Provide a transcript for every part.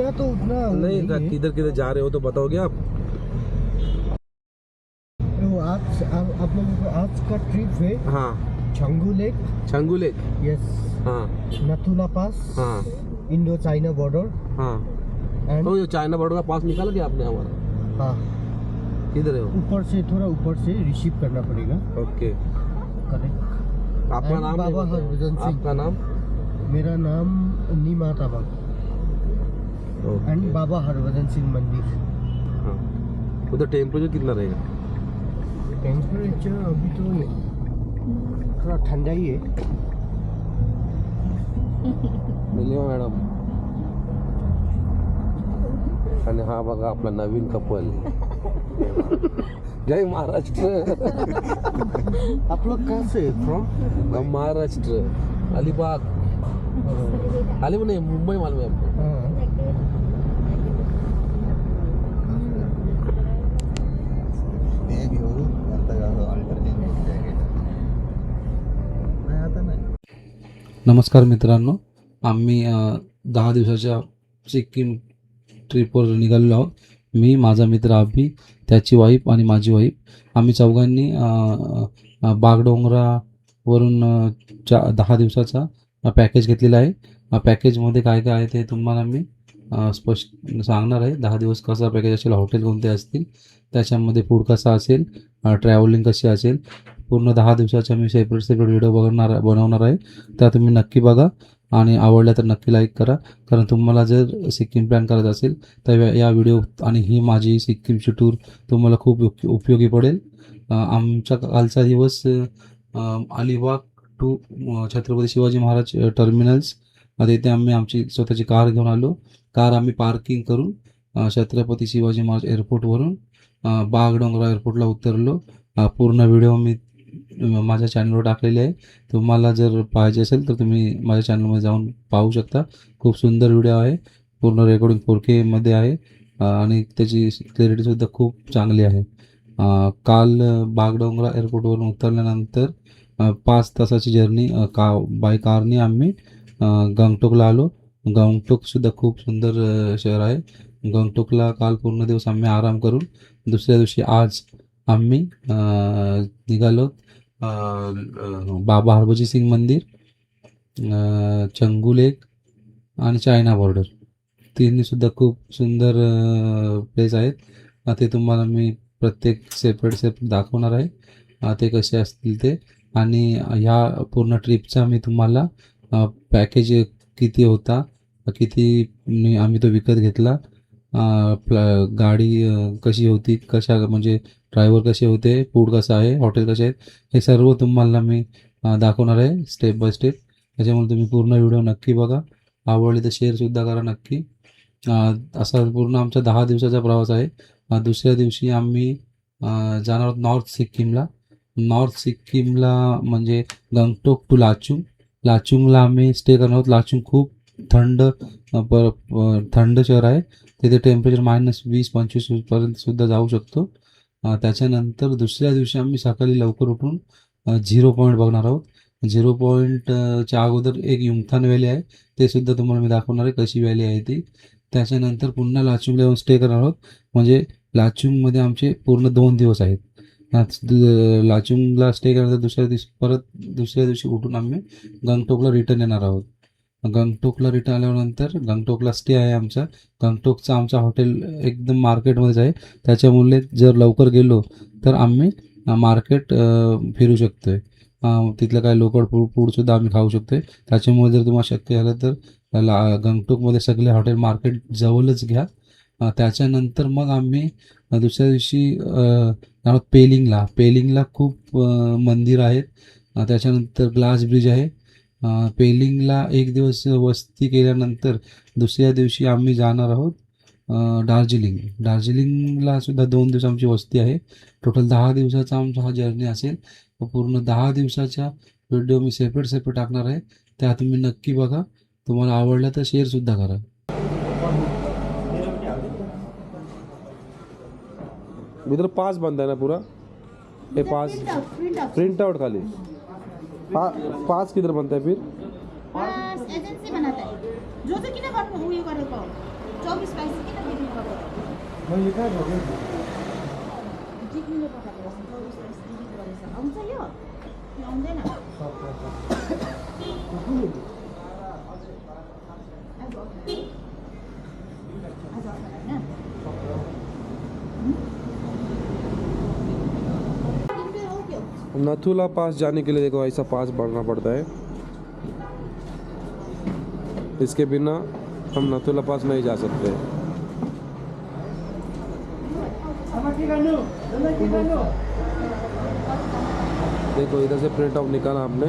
मेरा तो उतना नहीं, किधर किधर जा रहे हो तो बताओगे आप? आज आप लोगों का आज का ट्रिप है हाँ, छंगू लेक, छंगू लेक, यस, हाँ नथुला पास, हाँ इंडो चाइना बॉर्डर, हाँ। एंड तो ये चाइना बॉर्डर का पास निकाला क्या आपने हमारा? हाँ, किधर है वो? ऊपर से थोड़ा ऊपर से रिसीव करना पड़ेगा। ओके। करेक्ट। आपका नाम? बाबा हरभजन सिंह। आपका नाम? मेरा नाम नीमा ताबंग एंड बाबा हरभजन सिंह मंदिर। हाँ। उधर टेम्परेचर कितना रहेगा? टेम्परेचर अभी तो थोड़ा ठंडा ही है। मिलियो मॅडम. आणि हा बघा आपला नवीन कपल. जय महाराष्ट्र. आप लोग कहाँ से फ्रॉम? हम महाराष्ट्र, अलिबाग. अलीबाग नहीं, मुंबई मालूम है आपको? नमस्कार मित्रांनो, आम्ही 10 दिवसाच्या सिक्कीम ट्रिपवर निघालेलो आहोत. मी, माझा मित्र अभि, त्याची वाईफ आणि माझी वाईफ. आम्ही चौघांनी बागडोंगरावरून 10 दिवसाचा पॅकेज घेतलेला आहे. पॅकेजमध्ये काय काय आहे ते तुम्हाला मी स्पष्ट सांगणार आहे. 10 दिवस कसा पॅकेज असेल, हॉटेल कोणते असतील, त्याच्यामध्ये फूड कसा असेल, ट्रॅव्हलिंग कशी असेल, पूर्ण 10 दिवसाचा मी सेपरेट व्हिडिओ बनवणार आहे. त्या तुम्ही नक्की बघा आणि आवडल्या तर नक्की लाईक करा. कारण तुम्हाला जर सिक्कीम प्लॅन करायचं असेल तर या व्हिडिओ आणि ही माझी सिक्कीमची टूर तुम्हाला खूप उपयोगी पडेल. आमचा कालचा दिवस अलिबाग टू छत्रपती शिवाजी महाराज टर्मिनल्स तिथे आम्ही आमची स्वतःची कार घेऊन आलो. कार आम्ही पार्किंग करून छत्रपती शिवाजी महाराज एअरपोर्टवरून बागडोंगरा एअरपोर्टला उतरलो. पूर्ण व्हिडिओ मी माझ्या चॅनलवर टाकलेले आहे. तुम्हाला जर पाहिजे असेल तर तुम्ही माझ्या चॅनलमध्ये जाऊन पाहू शकता. खूप सुंदर व्हिडिओ आहे. पूर्ण रेकॉर्डिंग 4K मध्ये आहे आणि त्याची क्लॅरिटीसुद्धा खूप चांगली आहे. काल बागडोंगरा एअरपोर्टवरून उतरल्यानंतर 5 तासाची जर्नी बाय कारने आम्ही गंगटोकला आलो. गंगटोकसुद्धा खूप सुंदर शहर आहे. गंगटोकला काल पूर्ण दिवस आम्ही आराम करून दुसऱ्या दिवशी आज आम्ही निघालो बाबा हरभजन सिंग मंदिर, छंगू लेक आणि चायना बॉर्डर. तिन्हीसुद्धा खूप सुंदर प्लेस आहेत. ते तुम्हाला मी प्रत्येक सेपरेट दाखवणार आहे ते कसे असतील ते. आणि ह्या पूर्ण ट्रिपचा मी तुम्हाला पॅकेज किती होता, किती आम्ही तो विकत घेतला, गाडी कशी होती, कशा म्हणजे ड्रायव्हर कसे होते, फूड कसं आहे, हॉटेल कसे आहेत, हे सर्व तुम्हाला मी दाखवणार आहे स्टेप बाय स्टेप. त्याच्यामुळे तुम्ही पूर्ण व्हिडिओ नक्की बघा. आवडली तर शेअरसुद्धा करा नक्की. असा पूर्ण आमचा 10 दिवसाचा प्रवास आहे. दुसऱ्या दिवशी आम्ही जाणार आहोत नॉर्थ सिक्कीमला. नॉर्थ सिक्कीमला म्हणजे गंगटोक टू लाचुंगला आम्ही स्टे करणार आहोत. लाचुंग खूप थंड शहर आहे. तिथे टेम्परेचर -20-25 पर्यंत सुद्धा जाऊ शकतो. त्याच्यानंतर दुसऱ्या दिवशी आम्ही सकाळी लवकर उठून 0 पॉईंट बघणार आहोत. 0 पॉईंटच्या अगोदर एक युमथान व्हॅली आहे, ते सुद्धा तुम्हाला मी दाखवणार आहे कशी व्हॅली आहे ती. त्याच्यानंतर पुन्हा लाचुंगला येऊन स्टे करणार आहोत. म्हणजे लाचुंगमध्ये आमचे पूर्ण 2 दिवस आहेत. लाचुंगला स्टे केल्यानंतर दुसऱ्या दिवशी उठून आम्ही गंगटोकला रिटर्न येणार आहोत. गंगटोकला रिटर्न आल्यानंतर गंगटोकला स्टे आहे आमचा. गंगटोकचं आमचा हॉटेल एकदम मार्केटमध्येच आहे. त्याच्यामुळे जर लवकर गेलो तर आम्ही मार्केट फिरू शकतो आहे. तिथलं काय लोकल फूडसुद्धा आम्ही खाऊ शकतो आहे. त्याच्यामुळे जर तुम्हाला शक्य झालं तर गंगटोकमध्ये सगळे हॉटेल मार्केट जवळच घ्या. त्याच्यानंतर मग आम्ही दुसऱ्या दिवशी पेलिंगला खूप मंदिर आहेत. त्याच्यानंतर ग्लास ब्रिज आहे. पेलिंगला एक दिवस वस्ती केल्यानंतर दुसऱ्या दिवशी आम्ही जाणार आहोत दार्जिलिंगला सुद्धा 2 दिवस आमची वस्ती आहे. टोटल 10 दिवसाचा आमचा हा जर्नी असेल. पूर्ण 10 दिवसाच्या व्हिडिओ मी सेपरेट टाकणार आहे. त्या तुम्ही नक्की बघा. तुम्हाला आवडलं तर शेअरसुद्धा करा. इधर पास बनता है ना पूरा, ये पास प्रिंट आउट खाली पास किधर बनता है फिर? पास एजेंसी बनाता है जो कि ना वो ये करेगा 24 मैले कहाँ झोकेँ? जित्नुले पठाएको गरेछ आउँछ यो कि आउँदैन आज होइन तिमीले हो क्या नथुला पास जाने के लिए देखो ऐसा पास भरना पड़ता है, इसके बिना हम नथुला पास नहीं जा सकते। देखो इधर से प्रिंट आउट निकाला आपने,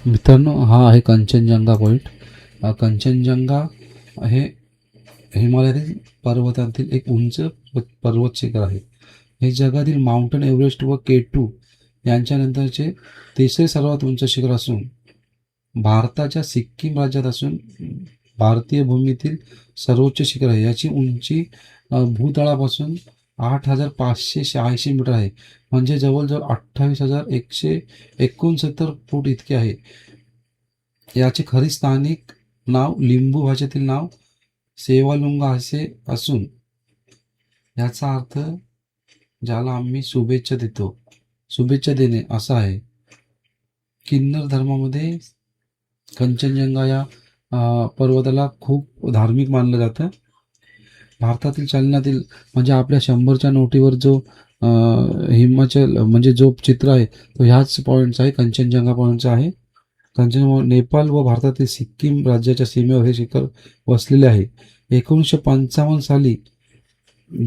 मित्रांनो, हा आहे कंचनजंगा पॉईंट. कंचनजंगा हे हिमालयातील पर्वतातील एक उंच पर्वत शिखर आहे. हे जगातील माउंटन एव्हरेस्ट व K2 यांच्यानंतरचे तिसरे सर्वात उंच शिखर असून भारताच्या सिक्कीम राज्यात असून भारतीय भूमीतील सर्वोच्च शिखर आहे. याची उंची भूतळापासून 8,586 मीटर आहे, म्हणजे जवळजवळ 28,169 फूट इतके आहे. याचे खरी स्थानिक नाव लिंबू भाषेतील नाव सेवालुंगा असे असून याचा अर्थ ज्याला आम्ही शुभेच्छा देतो, शुभेच्छा देणे असा आहे. किन्नर धर्मामध्ये कंचनजंगा या पर्वताला खूप धार्मिक मानलं जातं. भारतातील चलनातील म्हणजे आपल्या 100च्या नोटीवर जो हिमाचल म्हणजे जो चित्र आहे तो ह्याच पॉईंटचा आहे, कंचनजंगा पॉईंटचा आहे. कंचनजंगा नेपाळ व भारतातील सिक्कीम राज्याच्या सीमेवर हे शिखर वसलेले आहे. 1955 साली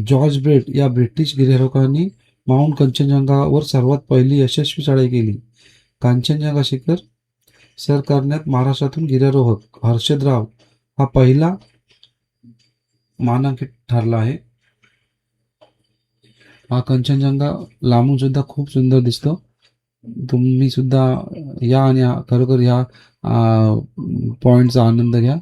जॉर्ज ब्रेट या ब्रिटिश गिर्यारोहकांनी माउंट कंचनजंगावर सर्वात पहिली यशस्वी चढाई केली. कांचनजंगा शिखर सर करण्यात महाराष्ट्रातून गिर्यारोहक हर्षदराव हा पहिला मानांकित ठरला आहे. हा कंचनजंगा लांबून सुद्धा खूप सुंदर दिसतो. तुम्ही सुद्धा या आणि खरोखर ह्या पॉईंटचा आनंद घ्या.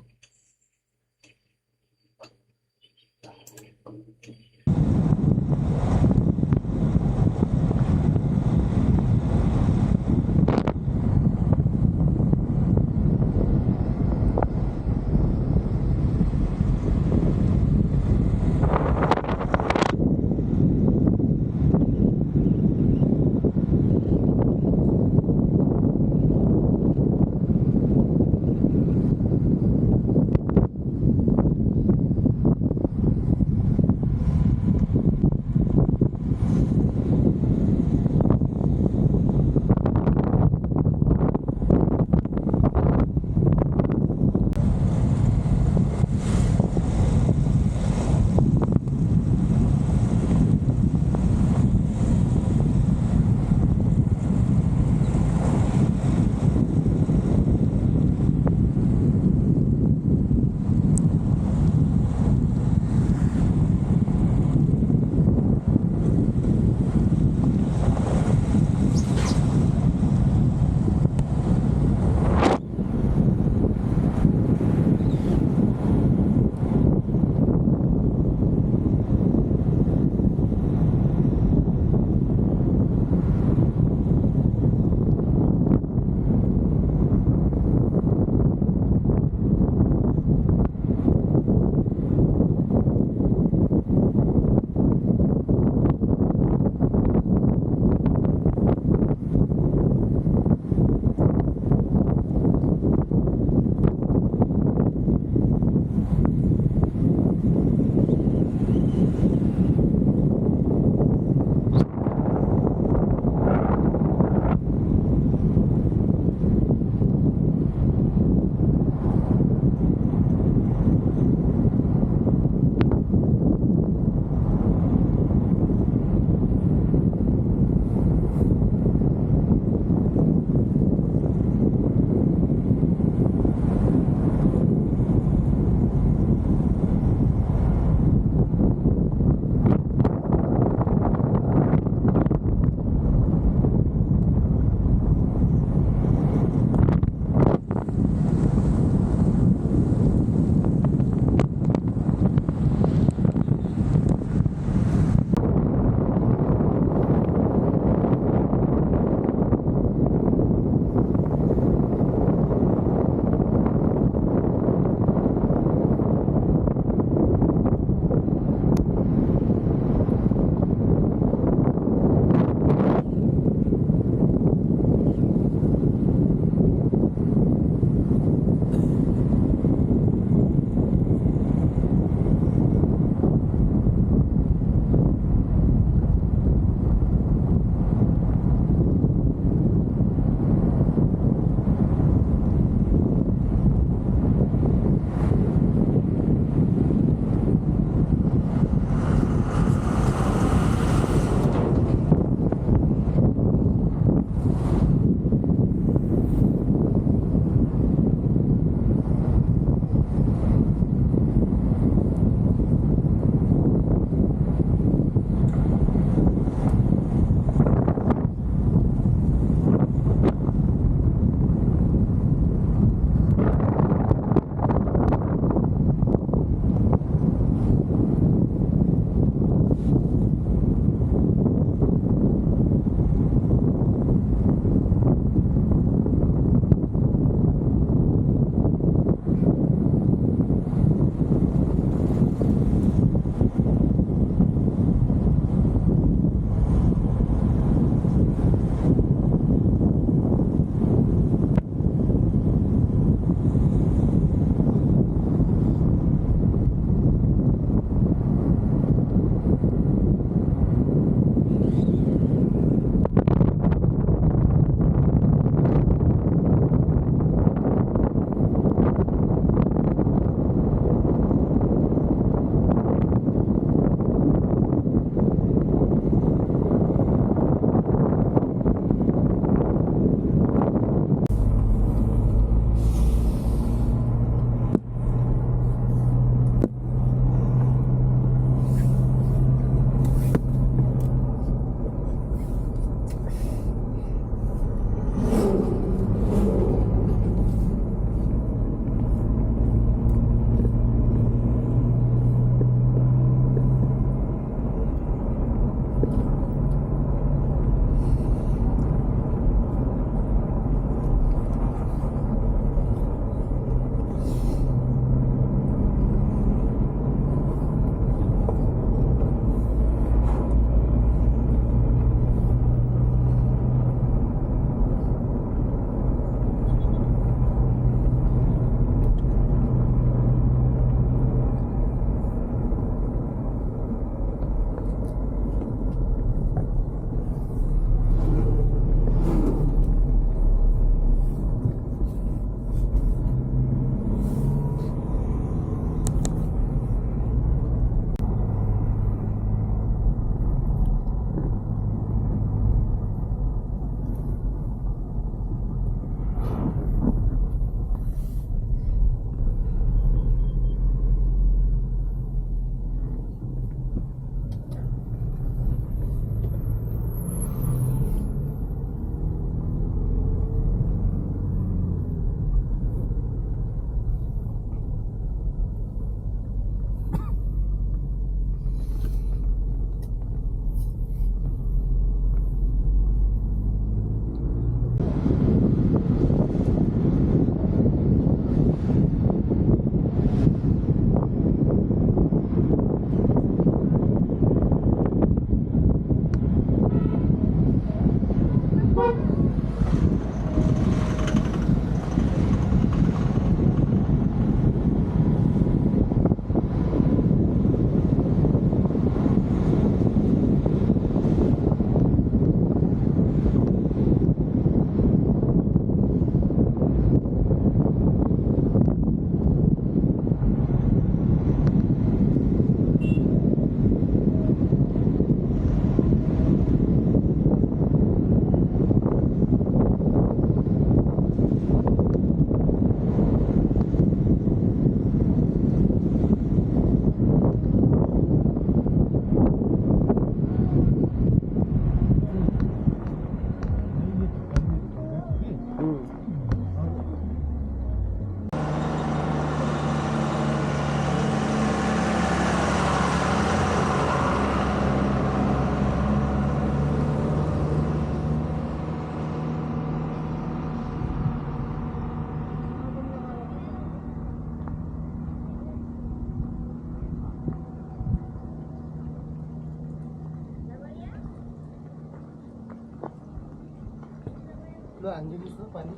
तुला अंजलीचं पाणी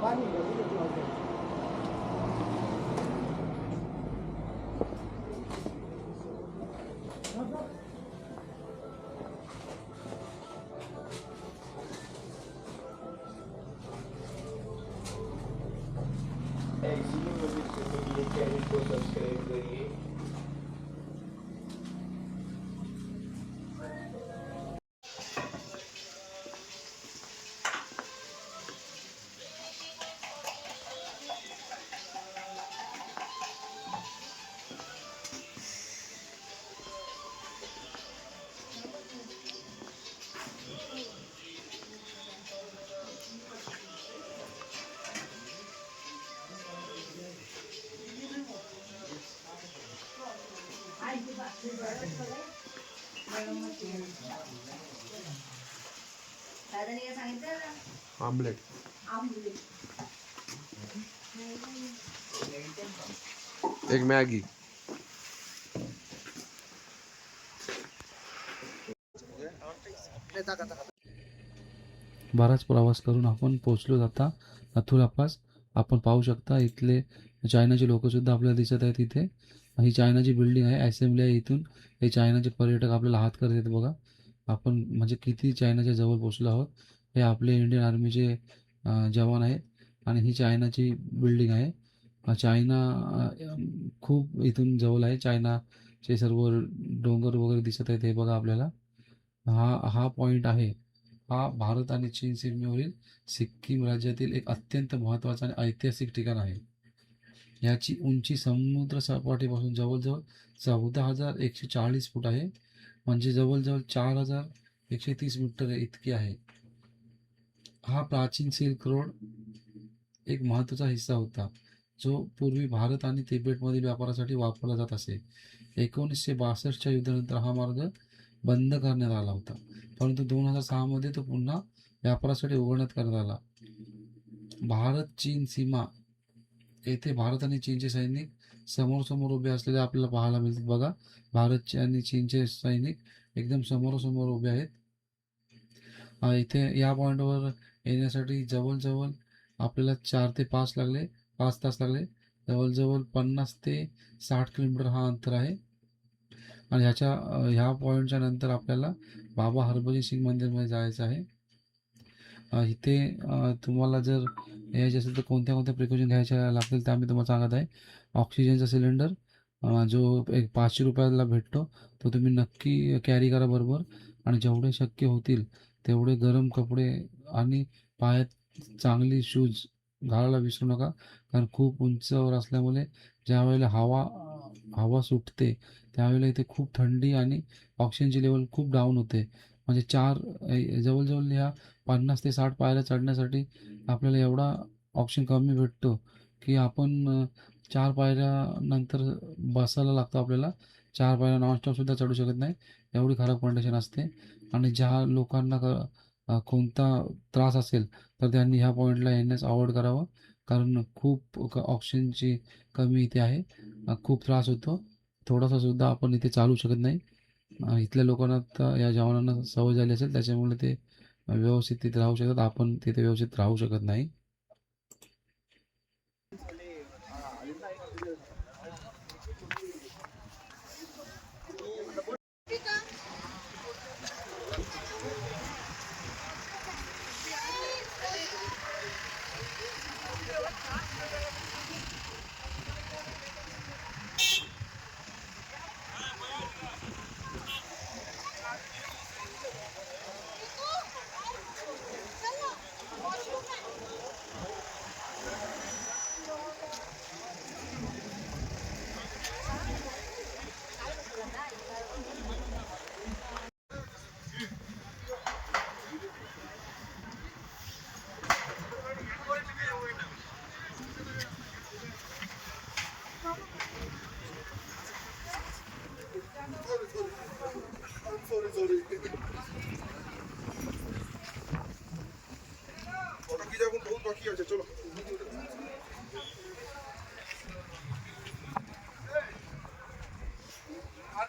पाणी आमलेट एक मॅगी बराच प्रवास करून आपण पोहोचलो जाता अथुला पास. आपण पाहू शकता इथले चायनाचे लोकसुद्धा आपल्याला दिसत आहेत. इथे ही चायनाची बिल्डिंग आहे, असेंब्ली आहे. इथून हे चायनाचे पर्यटक आपल्याला हात करत आहेत बघा. आपण म्हणजे किती चायनाच्या जवळ पोहोचलो आहोत. हे आपले इंडियन आर्मीचे जवान आहेत आणि ही चायनाची बिल्डिंग आहे. चायना खूप इथून जवळ आहे. चायनाचे सर्व डोंगर वगैरे दिसत आहेत हे बघा आपल्याला. हा पॉईंट आहे. हा भारत आणि चीन सीमेवरील सिक्कीम राज्यातील एक अत्यंत महत्त्वाचा आणि ऐतिहासिक ठिकाण आहे. याची उंची समुद्र सपाटीपासून जवळजवळ 14,140 फूट आहे, म्हणजे जवळजवळ 4,130 मीटर इतकी आहे. हा प्राचीन सिल्क रोड एक महत्त्वाचा हिस्सा होता, जो पूर्वी भारत आणि तिबेटमधील व्यापारासाठी वापरला जात असे. 1962च्या युद्धानंतर हा मार्ग बंद करण्यात आला होता, परंतु 2006 तो पुन्हा व्यापारासाठी उघडण्यात करण्यात आला. भारत चीन सीमा येथे भारत आणि चीनचे सैनिक समोर उभे असलेले आपल्याला पाहायला मिळतात बघा. भारतचे आणि चीनचे सैनिक एकदम समोर उभे आहेत. इथे या पॉईंटवर येण्यासाठी जवळजवळ आपल्याला 4 ते 5 तास लागले. जवळजवळ 50 ते 60 किलोमीटर हा अंतर आहे. आणि ह्या पॉईंटच्या नंतर आपल्याला बाबा हरभजन सिंग मंदिरमध्ये जायचं आहे. इथे तुम्हाला जर यायचे असेल तर कोणत्या प्रिकॉशन घ्यायच्या लागतील ते आम्ही तुम्हाला सांगत आहे. ऑक्सिजनचा सिलेंडर जो एक 500 रुपयाला भेटतो तो तुम्ही नक्की कॅरी करा बरोबर. आणि जेवढे शक्य होतील तेवढे गरम कपडे आणि पायात चांगली शूज घालायला विसरू नका, कारण खूप उंचावर असल्यामुळे ज्या वेळेला हवा सुटते त्यावेळेला इथे खूप थंडी आणि ऑक्सिजनची लेवल खूप डाऊन होते. म्हणजे जवळजवळ ह्या 50 ते 60 पायऱ्या चढण्यासाठी आपल्याला एवढा ऑक्सिजन कमी भेटतो की आपण 4 पायऱ्यानंतर बसायला लागतो आपल्याला. 4 पायऱ्या नॉनस्टॉपसुद्धा चढू शकत नाही, एवढी खराब कंडिशन असते. आणि ज्या लोकांना कोणता त्रास असेल तर त्यांनी ह्या पॉईंटला येण्यास अवॉइड करावं, कारण खूप ऑक्सिजनची कमी इथे आहे. खूप त्रास होतो. थोडासा सुद्धा आपण इथे चालू शकत नाही. इथल्या लोकांना तर या जवानांना सवय झाली असेल त्याच्यामुळे ते व्यवस्थित तिथे राहू शकतात. आपण तिथे व्यवस्थित राहू शकत नाही. বাকি আছে, চলো। আর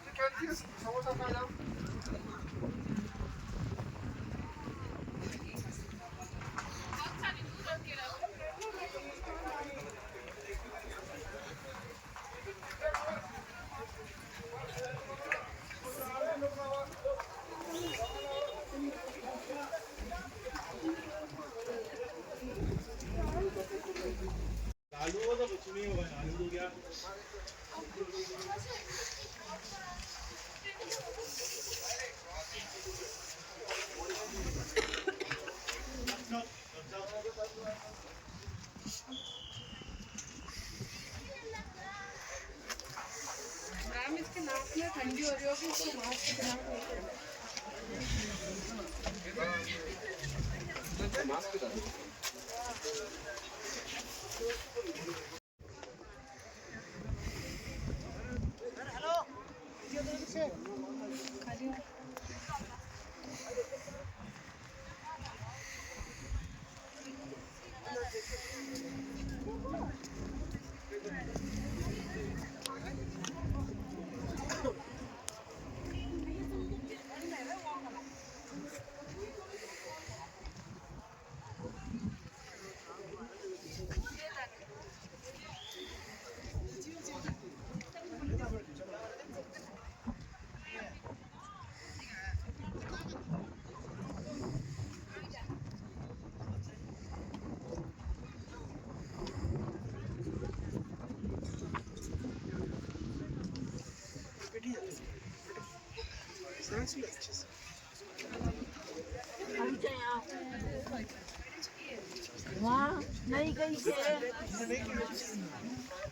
वाह नहीं गई है